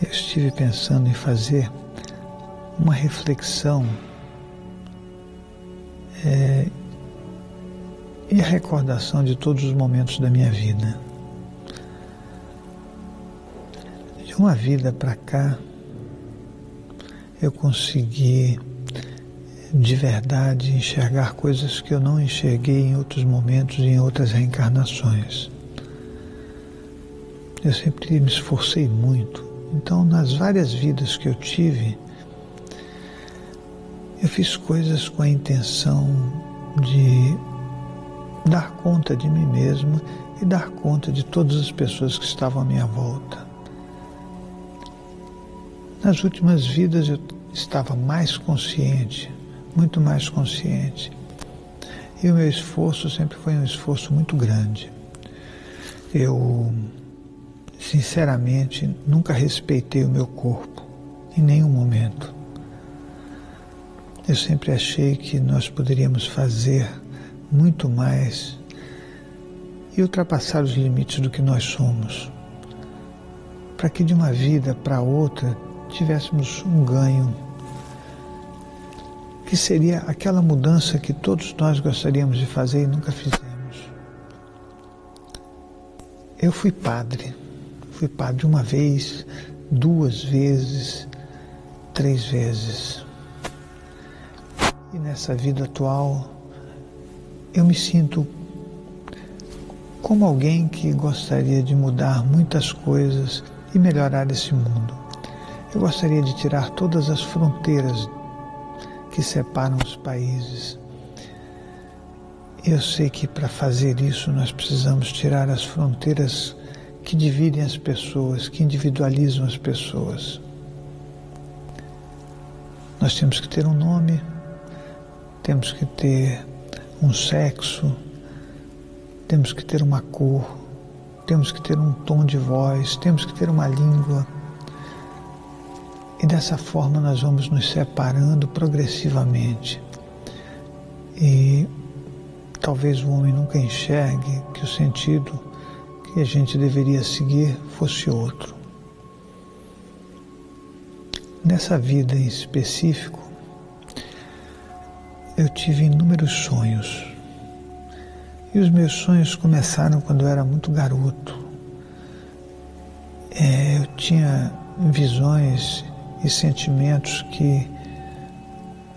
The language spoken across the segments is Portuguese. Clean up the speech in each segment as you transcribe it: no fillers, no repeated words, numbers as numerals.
eu estive pensando em fazer uma reflexão e a recordação de todos os momentos da minha vida. De uma vida para cá, eu consegui de verdade enxergar coisas que eu não enxerguei em outros momentos e em outras reencarnações. Eu sempre me esforcei muito. Então, nas várias vidas que eu tive, eu fiz coisas com a intenção de dar conta de mim mesmo e dar conta de todas as pessoas que estavam à minha volta. Nas últimas vidas eu estava mais consciente, muito mais consciente. E o meu esforço sempre foi um esforço muito grande. Eu, sinceramente, nunca respeitei o meu corpo, em nenhum momento. Eu sempre achei que nós poderíamos fazer muito mais e ultrapassar os limites do que nós somos, para que de uma vida para outra tivéssemos um ganho, que seria aquela mudança que todos nós gostaríamos de fazer e nunca fizemos. Eu fui padre uma vez, 2 vezes, 3 vezes. E nessa vida atual, eu me sinto como alguém que gostaria de mudar muitas coisas e melhorar esse mundo. Eu gostaria de tirar todas as fronteiras que separam os países. Eu sei que para fazer isso nós precisamos tirar as fronteiras que dividem as pessoas, que individualizam as pessoas. Nós temos que ter um nome, temos que ter um sexo, temos que ter uma cor, temos que ter um tom de voz, temos que ter uma língua. E dessa forma nós vamos nos separando progressivamente. E talvez o homem nunca enxergue que o sentido que a gente deveria seguir fosse outro. Nessa vida em específico, eu tive inúmeros sonhos. E os meus sonhos começaram quando eu era muito garoto. Eu tinha visões e sentimentos que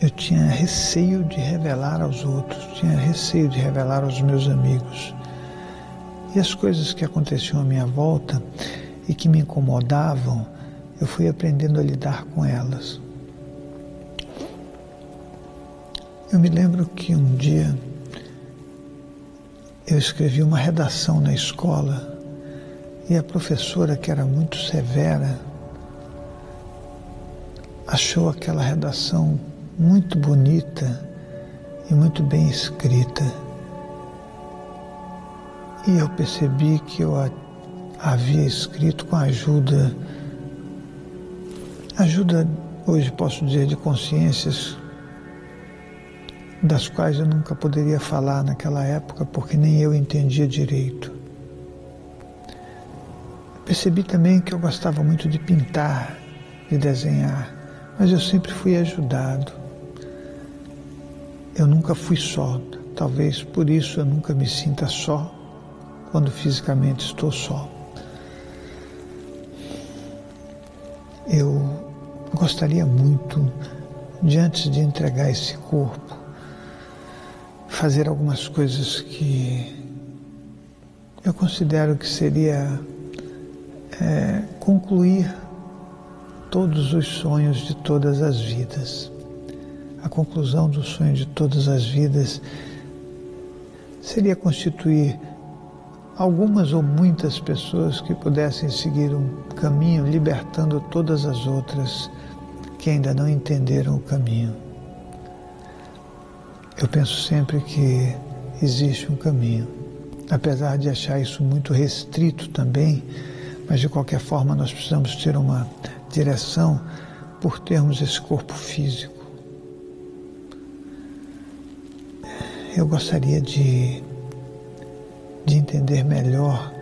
eu tinha receio de revelar aos outros, tinha receio de revelar aos meus amigos. E as coisas que aconteciam à minha volta e que me incomodavam, eu fui aprendendo a lidar com elas. Eu me lembro que um dia eu escrevi uma redação na escola e a professora, que era muito severa, achou aquela redação muito bonita e muito bem escrita. E eu percebi que eu havia escrito com a ajuda hoje posso dizer, de consciências das quais eu nunca poderia falar naquela época, porque nem eu entendia direito. Percebi também que eu gostava muito de pintar, de desenhar, mas eu sempre fui ajudado. Eu nunca fui só, talvez por isso eu nunca me sinta só quando fisicamente estou só. Eu gostaria muito de, antes de entregar esse corpo, fazer algumas coisas que eu considero que seria concluir todos os sonhos de todas as vidas. A conclusão dos sonhos de todas as vidas seria constituir algumas ou muitas pessoas que pudessem seguir um caminho libertando todas as outras que ainda não entenderam o caminho. Eu penso sempre que existe um caminho, apesar de achar isso muito restrito também, mas de qualquer forma nós precisamos ter uma direção por termos esse corpo físico. Eu gostaria de entender melhor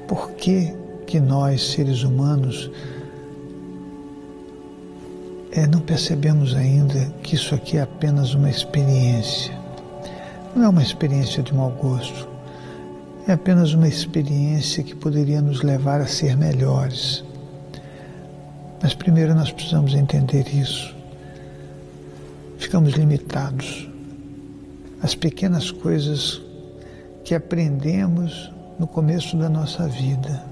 por que nós, seres humanos, não percebemos ainda que isso aqui é apenas uma experiência. Não é uma experiência de mau gosto. É apenas uma experiência que poderia nos levar a ser melhores. Mas primeiro nós precisamos entender isso. Ficamos limitados às pequenas coisas que aprendemos no começo da nossa vida.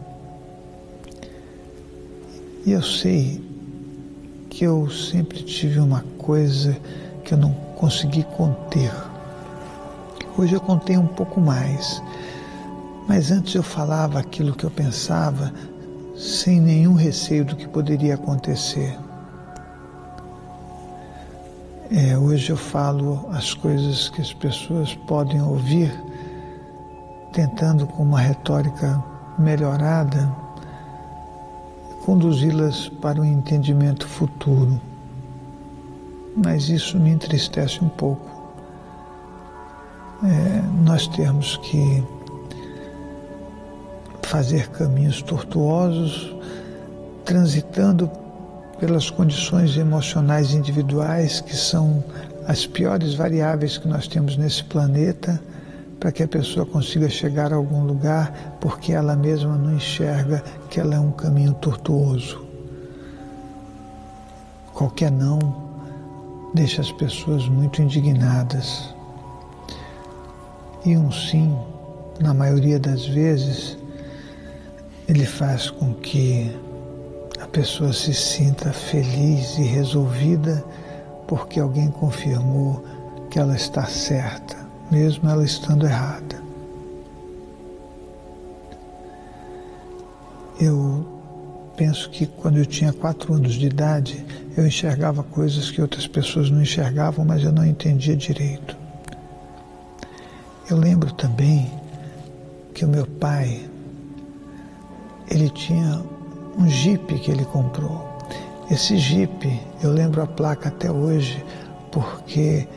E eu sei que eu sempre tive uma coisa que eu não consegui conter. Hoje eu contei um pouco mais, mas antes eu falava aquilo que eu pensava sem nenhum receio do que poderia acontecer. Hoje eu falo as coisas que as pessoas podem ouvir, tentando com uma retórica melhorada, conduzi-las para um entendimento futuro. Mas isso me entristece um pouco. Nós temos que fazer caminhos tortuosos, transitando pelas condições emocionais individuais, que são as piores variáveis que nós temos nesse planeta, para que a pessoa consiga chegar a algum lugar, porque ela mesma não enxerga que ela é um caminho tortuoso. Qualquer não deixa as pessoas muito indignadas. E um sim, na maioria das vezes, ele faz com que a pessoa se sinta feliz e resolvida porque alguém confirmou que ela está certa, mesmo ela estando errada. Eu penso que quando eu tinha 4 anos de idade, eu enxergava coisas que outras pessoas não enxergavam, mas eu não entendia direito. Eu lembro também que o meu pai, ele tinha um Jeep que ele comprou. Esse Jeep, eu lembro a placa até hoje, porque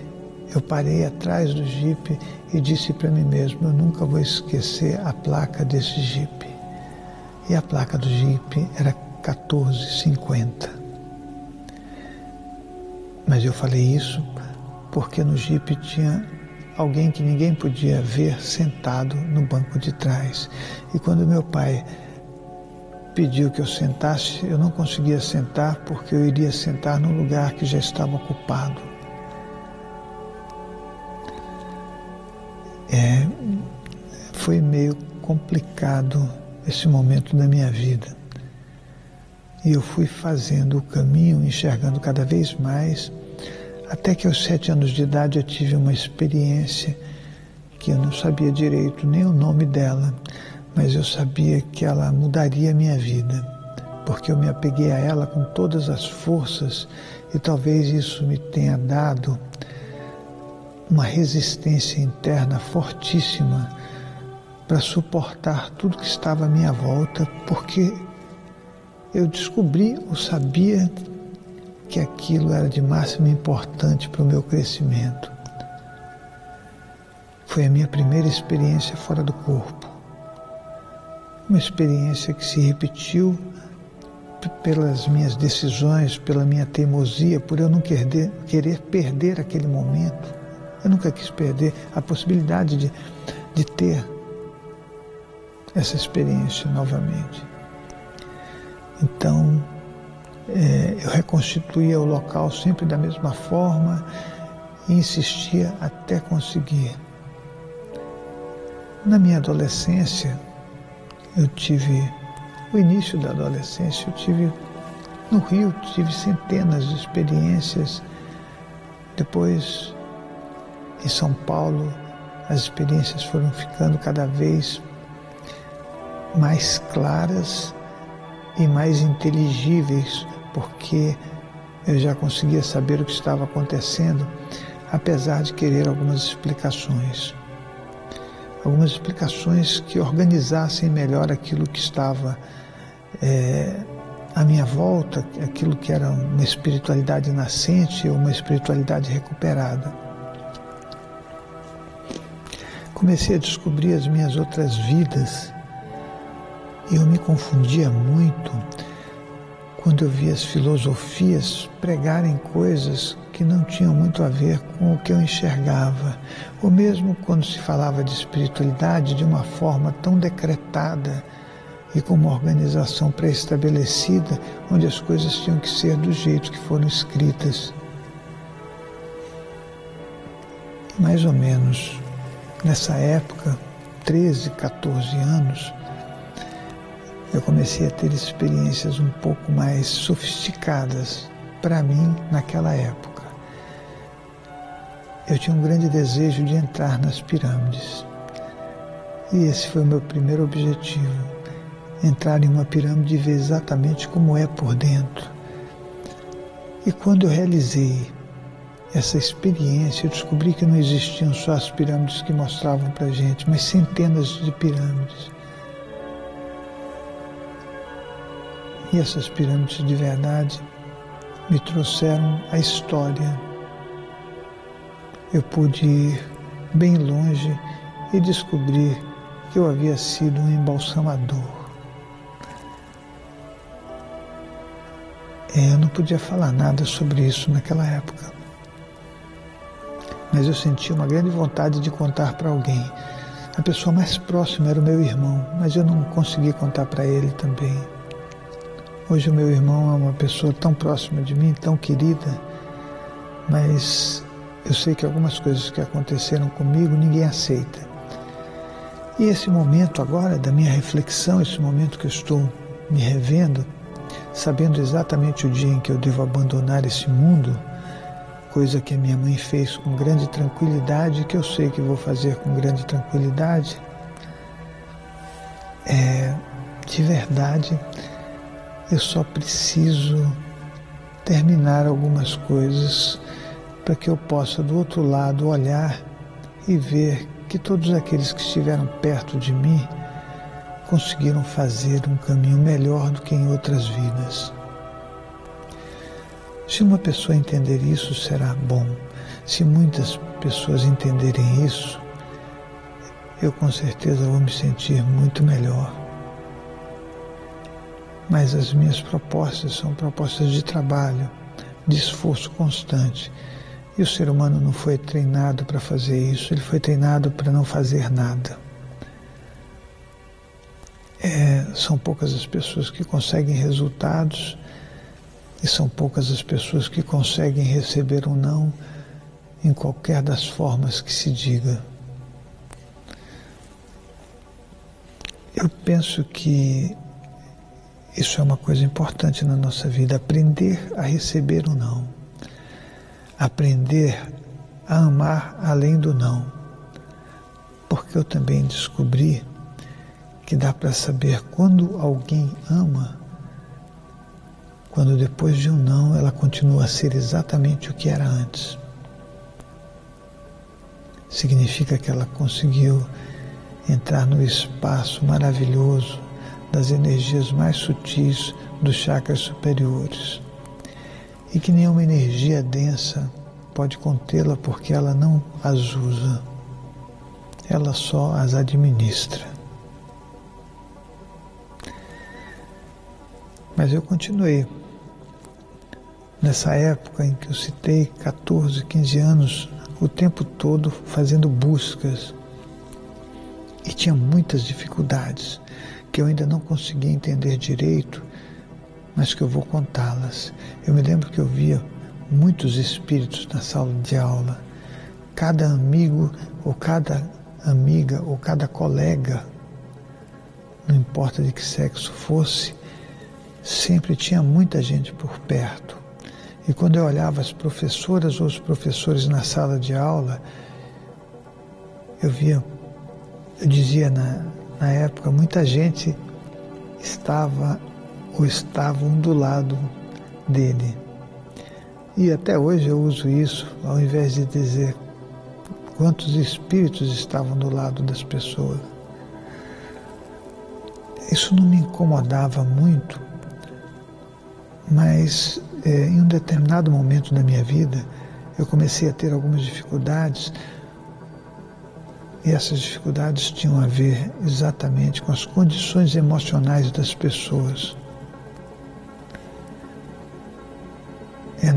eu parei atrás do Jeep e disse para mim mesmo, eu nunca vou esquecer a placa desse Jeep. E a placa do Jeep era 1450. Mas eu falei isso porque no Jeep tinha alguém que ninguém podia ver sentado no banco de trás. E quando meu pai pediu que eu sentasse, eu não conseguia sentar porque eu iria sentar num lugar que já estava ocupado. Foi meio complicado esse momento da minha vida. E eu fui fazendo o caminho, enxergando cada vez mais, até que aos 7 anos de idade eu tive uma experiência que eu não sabia direito nem o nome dela, mas eu sabia que ela mudaria a minha vida, porque eu me apeguei a ela com todas as forças e talvez isso me tenha dado uma resistência interna fortíssima para suportar tudo que estava à minha volta, porque eu descobri ou sabia que aquilo era de máxima importância para o meu crescimento. Foi a minha primeira experiência fora do corpo. Uma experiência que se repetiu pelas minhas decisões, pela minha teimosia, por eu não querer perder aquele momento. Eu nunca quis perder a possibilidade de ter essa experiência novamente. Então, eu reconstituía o local sempre da mesma forma e insistia até conseguir. Na minha adolescência, o início da adolescência, no Rio, tive centenas de experiências. Depois, em São Paulo, as experiências foram ficando cada vez mais claras e mais inteligíveis, porque eu já conseguia saber o que estava acontecendo, apesar de querer algumas explicações que organizassem melhor aquilo que estava à minha volta, aquilo que era uma espiritualidade nascente ou uma espiritualidade recuperada. Comecei a descobrir as minhas outras vidas e eu me confundia muito quando eu via as filosofias pregarem coisas que não tinham muito a ver com o que eu enxergava, ou mesmo quando se falava de espiritualidade de uma forma tão decretada e com uma organização pré-estabelecida, onde as coisas tinham que ser do jeito que foram escritas. Mais ou menos nessa época, 13, 14 anos, eu comecei a ter experiências um pouco mais sofisticadas para mim naquela época. Eu tinha um grande desejo de entrar nas pirâmides. E esse foi o meu primeiro objetivo, entrar em uma pirâmide e ver exatamente como é por dentro. E quando eu realizei essa experiência, eu descobri que não existiam só as pirâmides que mostravam para a gente, mas centenas de pirâmides. E essas pirâmides de verdade me trouxeram a história. Eu pude ir bem longe e descobrir que eu havia sido um embalsamador. Eu não podia falar nada sobre isso naquela época, mas eu sentia uma grande vontade de contar para alguém. A pessoa mais próxima era o meu irmão, mas eu não consegui contar para ele também. Hoje o meu irmão é uma pessoa tão próxima de mim, tão querida, mas eu sei que algumas coisas que aconteceram comigo ninguém aceita. E esse momento agora da minha reflexão, esse momento que eu estou me revendo, sabendo exatamente o dia em que eu devo abandonar esse mundo, coisa que a minha mãe fez com grande tranquilidade, que eu sei que vou fazer com grande tranquilidade, de verdade, eu só preciso terminar algumas coisas para que eu possa do outro lado olhar e ver que todos aqueles que estiveram perto de mim conseguiram fazer um caminho melhor do que em outras vidas. Se uma pessoa entender isso, será bom. Se muitas pessoas entenderem isso, eu com certeza vou me sentir muito melhor. Mas as minhas propostas são propostas de trabalho, de esforço constante. E o ser humano não foi treinado para fazer isso, ele foi treinado para não fazer nada. São poucas as pessoas que conseguem resultados e são poucas as pessoas que conseguem receber um não em qualquer das formas que se diga. Eu penso que isso é uma coisa importante na nossa vida, aprender a receber o não, aprender a amar além do não, porque eu também descobri que dá para saber quando alguém ama, quando depois de um não ela continua a ser exatamente o que era antes. Significa que ela conseguiu entrar no espaço maravilhoso das energias mais sutis dos chakras superiores e que nenhuma energia densa pode contê-la porque ela não as usa, ela só as administra. Mas eu continuei. Nessa época em que eu citei, 14, 15 anos, o tempo todo fazendo buscas. E tinha muitas dificuldades que eu ainda não conseguia entender direito, mas que eu vou contá-las. Eu me lembro que eu via muitos espíritos na sala de aula. Cada amigo, ou cada amiga, ou cada colega, não importa de que sexo fosse, sempre tinha muita gente por perto. E quando eu olhava as professoras ou os professores na sala de aula, eu dizia na época, muita gente estava ou estavam do lado dele. E até hoje eu uso isso, ao invés de dizer quantos espíritos estavam do lado das pessoas. Isso não me incomodava muito, mas em um determinado momento da minha vida, eu comecei a ter algumas dificuldades, e essas dificuldades tinham a ver exatamente com as condições emocionais das pessoas.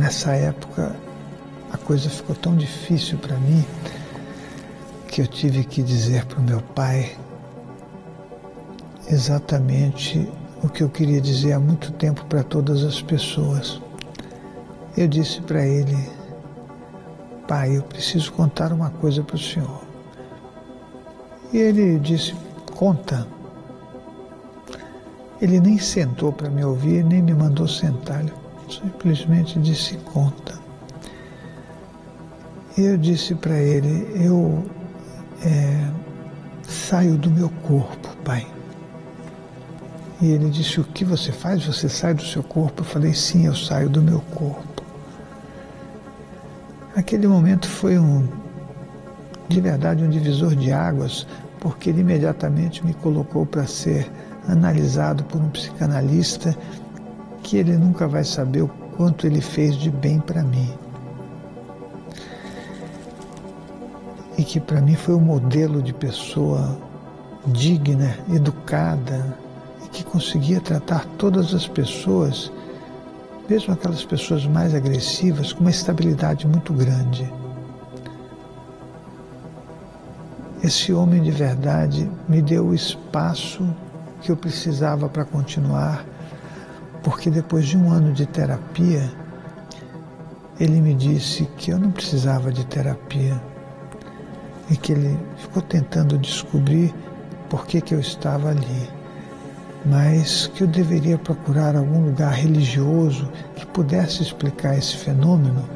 nessa época a coisa ficou tão difícil para mim que eu tive que dizer para o meu pai exatamente o que eu queria dizer há muito tempo para todas as pessoas. Eu disse para ele: pai, eu preciso contar uma coisa para o senhor. E ele disse: conta. Ele nem sentou para me ouvir, nem me mandou sentar, ele simplesmente disse: conta. E eu disse para ele: eu saio do meu corpo, pai. E ele disse: o que você faz? Você sai do seu corpo? Eu falei: sim, eu saio do meu corpo. Aquele momento foi de verdade um divisor de águas, porque ele imediatamente me colocou para ser analisado por um psicanalista que ele nunca vai saber o quanto ele fez de bem para mim. E que para mim foi um modelo de pessoa digna, educada, e que conseguia tratar todas as pessoas, mesmo aquelas pessoas mais agressivas, com uma estabilidade muito grande. Esse homem de verdade me deu o espaço que eu precisava para continuar, porque depois de 1 ano de terapia, ele me disse que eu não precisava de terapia e que ele ficou tentando descobrir por que eu estava ali, mas que eu deveria procurar algum lugar religioso que pudesse explicar esse fenômeno,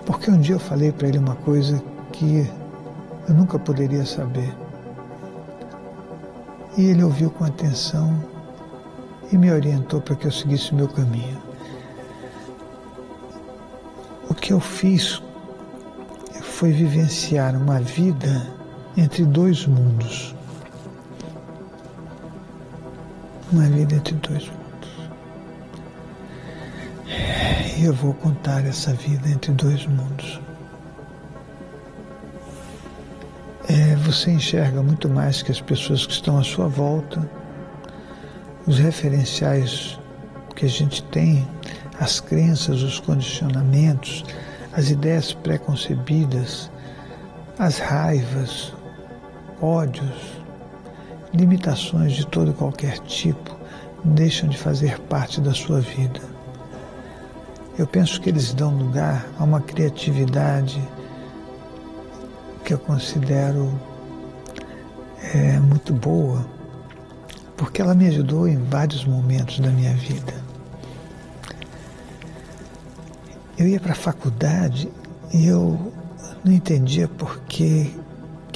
porque um dia eu falei para ele uma coisa que eu nunca poderia saber. E ele ouviu com atenção e me orientou para que eu seguisse o meu caminho. O que eu fiz foi vivenciar uma vida entre 2 mundos. Uma vida entre 2 mundos. E eu vou contar essa vida entre 2 mundos. Você enxerga muito mais que as pessoas que estão à sua volta, os referenciais que a gente tem, as crenças, os condicionamentos, as ideias pré-concebidas, as raivas, ódios, limitações de todo e qualquer tipo deixam de fazer parte da sua vida. Eu penso que eles dão lugar a uma criatividade que eu considero muito boa, porque ela me ajudou em vários momentos da minha vida. Eu ia para a faculdade e eu não entendia por que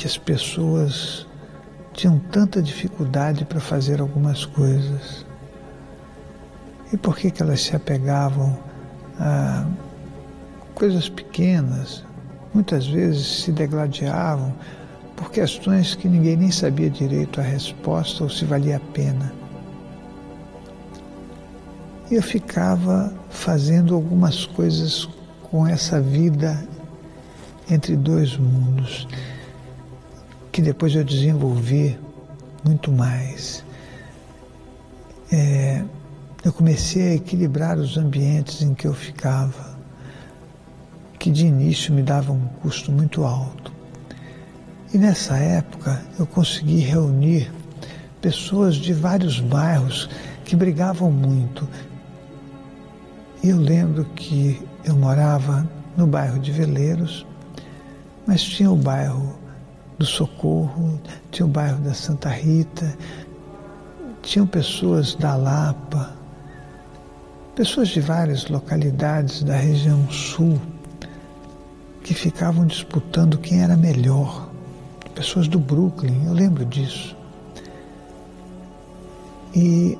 as pessoas tinham tanta dificuldade para fazer algumas coisas. E por que elas se apegavam a coisas pequenas, muitas vezes se degladiavam por questões que ninguém nem sabia direito a resposta ou se valia a pena. E eu ficava fazendo algumas coisas com essa vida entre 2 mundos, que depois eu desenvolvi muito mais. Eu comecei a equilibrar os ambientes em que eu ficava, que de início me davam um custo muito alto. E nessa época eu consegui reunir pessoas de vários bairros que brigavam muito. E eu lembro que eu morava no bairro de Veleiros, mas tinha o bairro do Socorro, tinha o bairro da Santa Rita, tinham pessoas da Lapa, pessoas de várias localidades da região sul que ficavam disputando quem era melhor. Pessoas do Brooklyn, eu lembro disso. E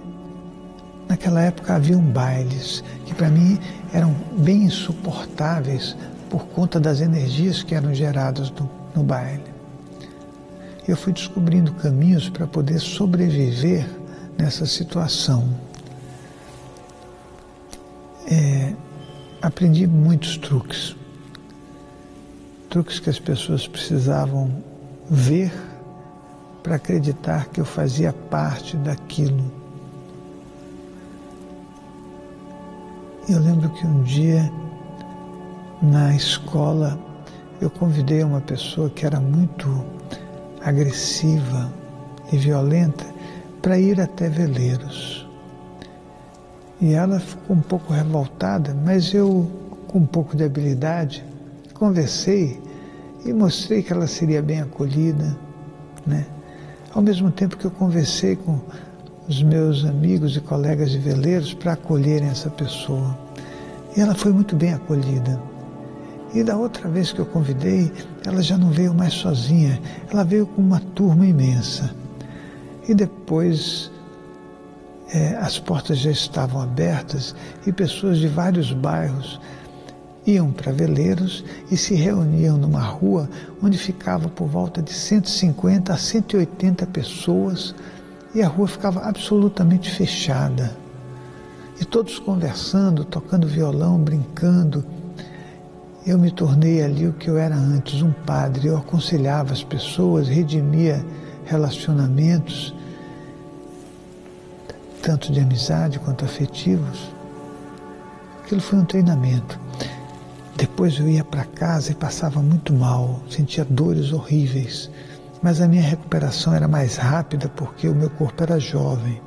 naquela época haviam bailes que para mim eram bem insuportáveis por conta das energias que eram geradas no baile. Eu fui descobrindo caminhos para poder sobreviver nessa situação. Aprendi muitos truques que as pessoas precisavam ver para acreditar que eu fazia parte daquilo. Eu lembro que um dia, na escola, eu convidei uma pessoa que era muito agressiva e violenta para ir até Veleiros. E ela ficou um pouco revoltada, mas eu, com um pouco de habilidade, conversei e mostrei que ela seria bem acolhida, né? Ao mesmo tempo que eu conversei com os meus amigos e colegas de Veleiros para acolherem essa pessoa. E ela foi muito bem acolhida. E da outra vez que eu convidei, ela já não veio mais sozinha, ela veio com uma turma imensa. E depois as portas já estavam abertas e pessoas de vários bairros iam para Veleiros e se reuniam numa rua onde ficava por volta de 150 a 180 pessoas e a rua ficava absolutamente fechada. E todos conversando, tocando violão, brincando. Eu me tornei ali o que eu era antes, um padre. Eu aconselhava as pessoas, redimia relacionamentos, tanto de amizade quanto afetivos. Aquilo foi um treinamento. Depois eu ia para casa e passava muito mal, sentia dores horríveis, mas a minha recuperação era mais rápida porque o meu corpo era jovem.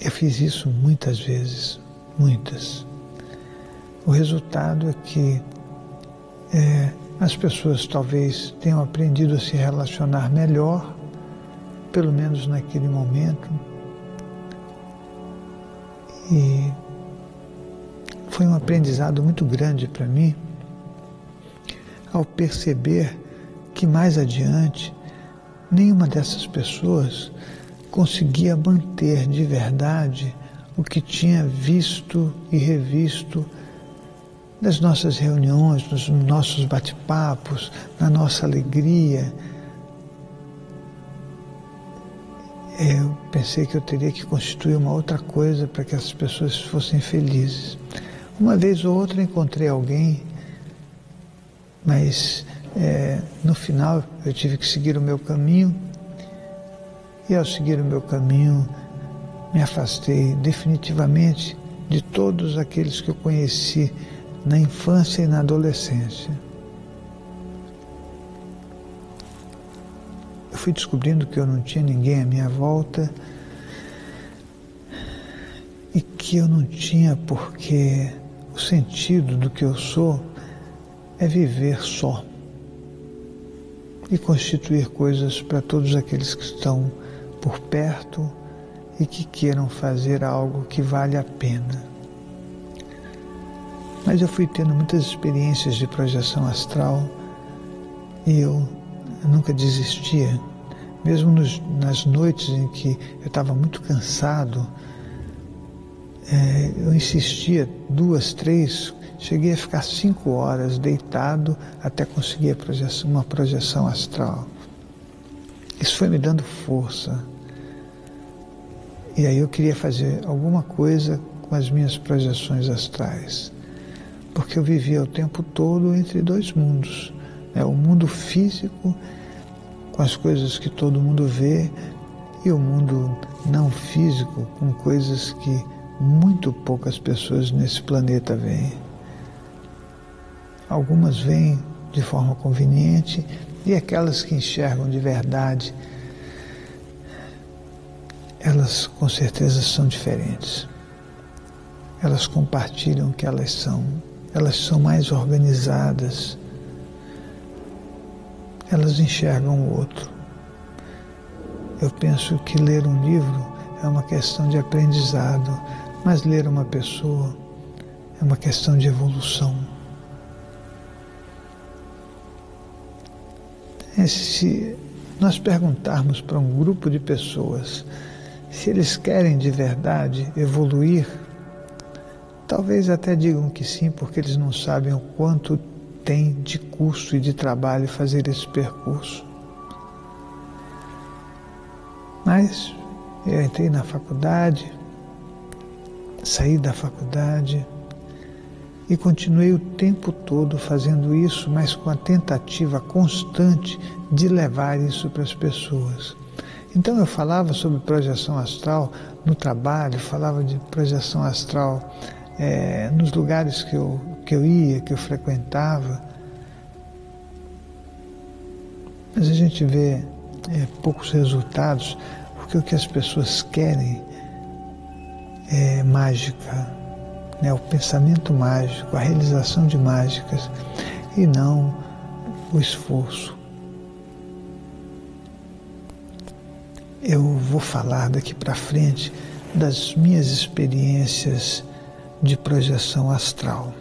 Eu fiz isso muitas vezes, muitas. O resultado é que as pessoas talvez tenham aprendido a se relacionar melhor, pelo menos naquele momento. E foi um aprendizado muito grande para mim, ao perceber que mais adiante nenhuma dessas pessoas conseguia manter de verdade o que tinha visto e revisto nas nossas reuniões, nos nossos bate-papos, na nossa alegria. Eu pensei que eu teria que constituir uma outra coisa para que essas pessoas fossem felizes. Uma vez ou outra encontrei alguém, mas no final eu tive que seguir o meu caminho, e ao seguir o meu caminho me afastei definitivamente de todos aqueles que eu conheci na infância e na adolescência. Eu fui descobrindo que eu não tinha ninguém à minha volta e que eu não tinha porque o sentido do que eu sou é viver só e constituir coisas para todos aqueles que estão por perto e que queiram fazer algo que vale a pena. Mas eu fui tendo muitas experiências de projeção astral e eu nunca desistia. Mesmo nas noites em que eu estava muito cansado, eu insistia 2, 3, cheguei a ficar 5 horas deitado até conseguir uma projeção astral. Isso foi me dando força. E aí eu queria fazer alguma coisa com as minhas projeções astrais. Porque eu vivia o tempo todo entre 2 mundos. O mundo físico, com as coisas que todo mundo vê, e o mundo não físico, com coisas que muito poucas pessoas nesse planeta veem. Algumas veem de forma conveniente, e aquelas que enxergam de verdade, elas com certeza são diferentes. Elas compartilham o que elas são mais organizadas, elas enxergam o outro. Eu penso que ler um livro é uma questão de aprendizado, mas ler uma pessoa é uma questão de evolução. Se nós perguntarmos para um grupo de pessoas se eles querem de verdade evoluir, talvez até digam que sim, porque eles não sabem o quanto tem de custo e de trabalho fazer esse percurso. Mas eu entrei na faculdade, saí da faculdade e continuei o tempo todo fazendo isso, mas com a tentativa constante de levar isso para as pessoas. Então eu falava sobre projeção astral no trabalho, falava de projeção astral nos lugares que eu ia, que eu frequentava. Mas a gente vê poucos resultados, porque o que as pessoas querem é mágica, né? O pensamento mágico, a realização de mágicas, e não o esforço. Eu vou falar daqui para frente das minhas experiências de projeção astral.